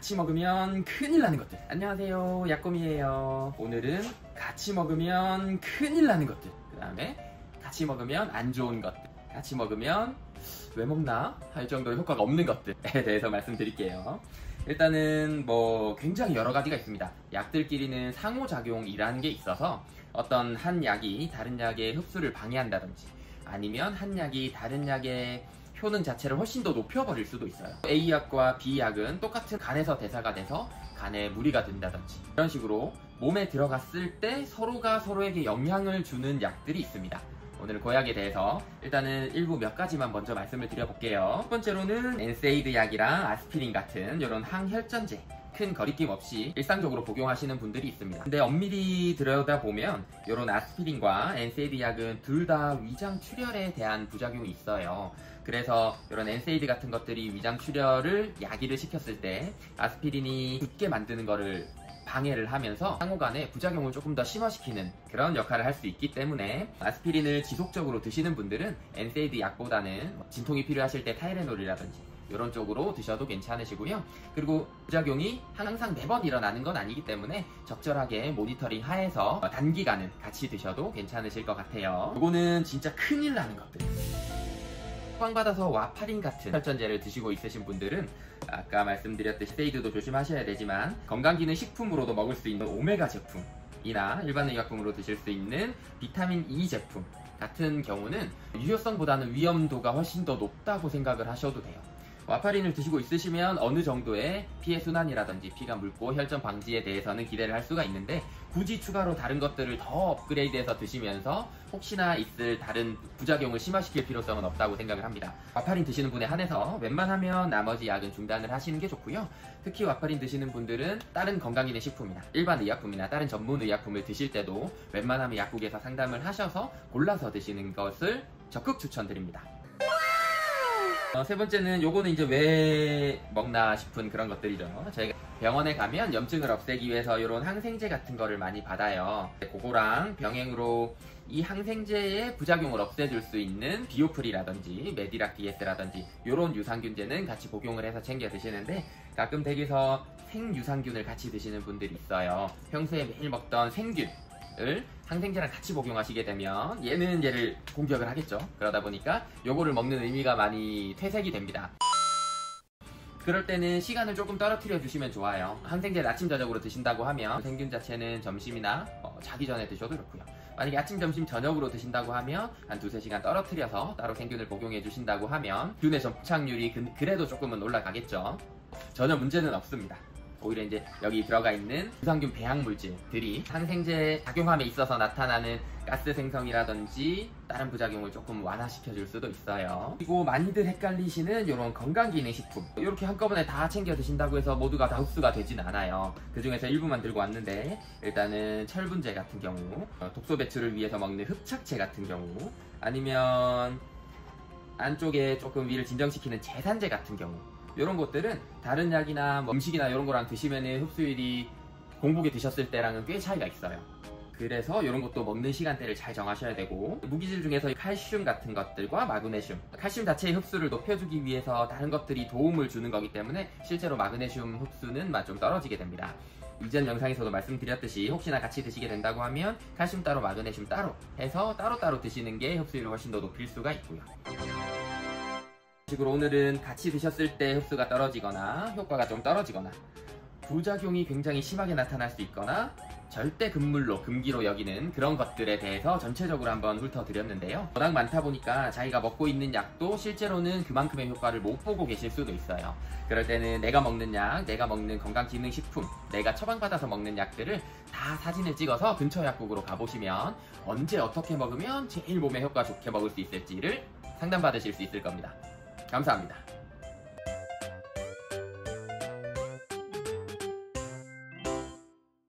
같이 먹으면 큰일 나는 것들. 안녕하세요, 약곰이에요. 오늘은 같이 먹으면 큰일 나는 것들, 그 다음에 같이 먹으면 안 좋은 것들, 같이 먹으면 왜 먹나 할 정도로 효과가 없는 것들에 대해서 말씀드릴게요. 일단은 굉장히 여러 가지가 있습니다. 약들끼리는 상호작용이라는 게 있어서 어떤 한 약이 다른 약의 흡수를 방해한다든지, 아니면 한 약이 다른 약의 효능 자체를 훨씬 더 높여버릴 수도 있어요. A약과 B약은 똑같은 간에서 대사가 돼서 간에 무리가 된다든지, 이런 식으로 몸에 들어갔을 때 서로가 서로에게 영향을 주는 약들이 있습니다. 오늘 그 약에 대해서 일단은 일부 몇 가지만 먼저 말씀을 드려볼게요. 첫 번째로는 엔세이드 약이랑 아스피린 같은 이런 항혈전제, 큰 거리낌 없이 일상적으로 복용하시는 분들이 있습니다. 근데 엄밀히 들여다보면 이런 아스피린과 엔세이드 약은 둘 다 위장 출혈에 대한 부작용이 있어요. 그래서 이런 엔세이드 같은 것들이 위장 출혈을 야기를 시켰을 때 아스피린이 굳게 만드는 거를 방해를 하면서 상호간에 부작용을 조금 더 심화시키는 그런 역할을 할 수 있기 때문에 아스피린을 지속적으로 드시는 분들은 엔세이드 약보다는 진통이 필요하실 때 타이레놀이라든지 이런 쪽으로 드셔도 괜찮으시고요. 그리고 부작용이 항상 매번 일어나는 건 아니기 때문에 적절하게 모니터링 하에서 단기간은 같이 드셔도 괜찮으실 것 같아요. 이거는 진짜 큰일 나는 것들. 처방받아서 와파린 같은 혈전제를 드시고 있으신 분들은 아까 말씀드렸듯이 세이드도 조심하셔야 되지만, 건강기능식품으로도 먹을 수 있는 오메가 제품이나 일반 의약품으로 드실 수 있는 비타민 E 제품 같은 경우는 유효성보다는 위험도가 훨씬 더 높다고 생각을 하셔도 돼요. 와파린을 드시고 있으시면 어느 정도의 피해 순환이라든지 피가 묽고 혈전 방지에 대해서는 기대를 할 수가 있는데, 굳이 추가로 다른 것들을 더 업그레이드해서 드시면서 혹시나 있을 다른 부작용을 심화시킬 필요성은 없다고 생각을 합니다. 와파린 드시는 분에 한해서 웬만하면 나머지 약은 중단을 하시는 게 좋고요. 특히 와파린 드시는 분들은 다른 건강기능식품이나 일반 의약품이나 다른 전문 의약품을 드실 때도 웬만하면 약국에서 상담을 하셔서 골라서 드시는 것을 적극 추천드립니다. 세 번째는 요거는 이제 왜 먹나 싶은 그런 것들이죠. 저희가 병원에 가면 염증을 없애기 위해서 이런 항생제 같은 거를 많이 받아요. 그거랑 병행으로 이 항생제의 부작용을 없애줄 수 있는 비오프리라든지 메디락 DS라든지 이런 유산균제는 같이 복용을 해서 챙겨 드시는데, 가끔 댁에서 생유산균을 같이 드시는 분들이 있어요. 평소에 매일 먹던 생균을 항생제랑 같이 복용하시게 되면 얘는 얘를 공격을 하겠죠. 그러다 보니까 요거를 먹는 의미가 많이 퇴색이 됩니다. 그럴 때는 시간을 조금 떨어뜨려 주시면 좋아요. 항생제를 아침 저녁으로 드신다고 하면 생균 자체는 점심이나 자기 전에 드셔도 좋고요. 만약에 아침 점심 저녁으로 드신다고 하면 한 2-3시간 떨어뜨려서 따로 생균을 복용해 주신다고 하면 균의 접착률이 그래도 조금은 올라가겠죠. 전혀 문제는 없습니다. 오히려 이제 여기 들어가 있는 유산균 배양 물질들이 항생제 작용함에 있어서 나타나는 가스 생성이라든지 다른 부작용을 조금 완화시켜 줄 수도 있어요. 그리고 많이들 헷갈리시는 이런 건강기능식품, 이렇게 한꺼번에 다 챙겨 드신다고 해서 모두가 다 흡수가 되진 않아요. 그 중에서 일부만 들고 왔는데, 일단은 철분제 같은 경우, 독소 배출을 위해서 먹는 흡착제 같은 경우, 아니면 안쪽에 조금 위를 진정시키는 제산제 같은 경우, 이런 것들은 다른 약이나 음식이나 이런 거랑 드시면은 흡수율이 공복에 드셨을 때랑은 꽤 차이가 있어요. 그래서 이런 것도 먹는 시간대를 잘 정하셔야 되고, 무기질 중에서 칼슘 같은 것들과 마그네슘, 칼슘 자체의 흡수를 높여주기 위해서 다른 것들이 도움을 주는 거기 때문에 실제로 마그네슘 흡수는 좀 떨어지게 됩니다. 이전 영상에서도 말씀드렸듯이 혹시나 같이 드시게 된다고 하면 칼슘 따로 마그네슘 따로 해서 따로따로 드시는 게 흡수율을 훨씬 더 높일 수가 있고요. 식으로 오늘은 같이 드셨을 때 흡수가 떨어지거나 효과가 좀 떨어지거나 부작용이 굉장히 심하게 나타날 수 있거나 절대 금물로, 금기로 여기는 그런 것들에 대해서 전체적으로 한번 훑어드렸는데요. 워낙 많다 보니까 자기가 먹고 있는 약도 실제로는 그만큼의 효과를 못 보고 계실 수도 있어요. 그럴 때는 내가 먹는 약, 내가 먹는 건강기능식품, 내가 처방받아서 먹는 약들을 다 사진을 찍어서 근처 약국으로 가보시면 언제 어떻게 먹으면 제일 몸에 효과 좋게 먹을 수 있을지를 상담받으실 수 있을 겁니다. 감사합니다.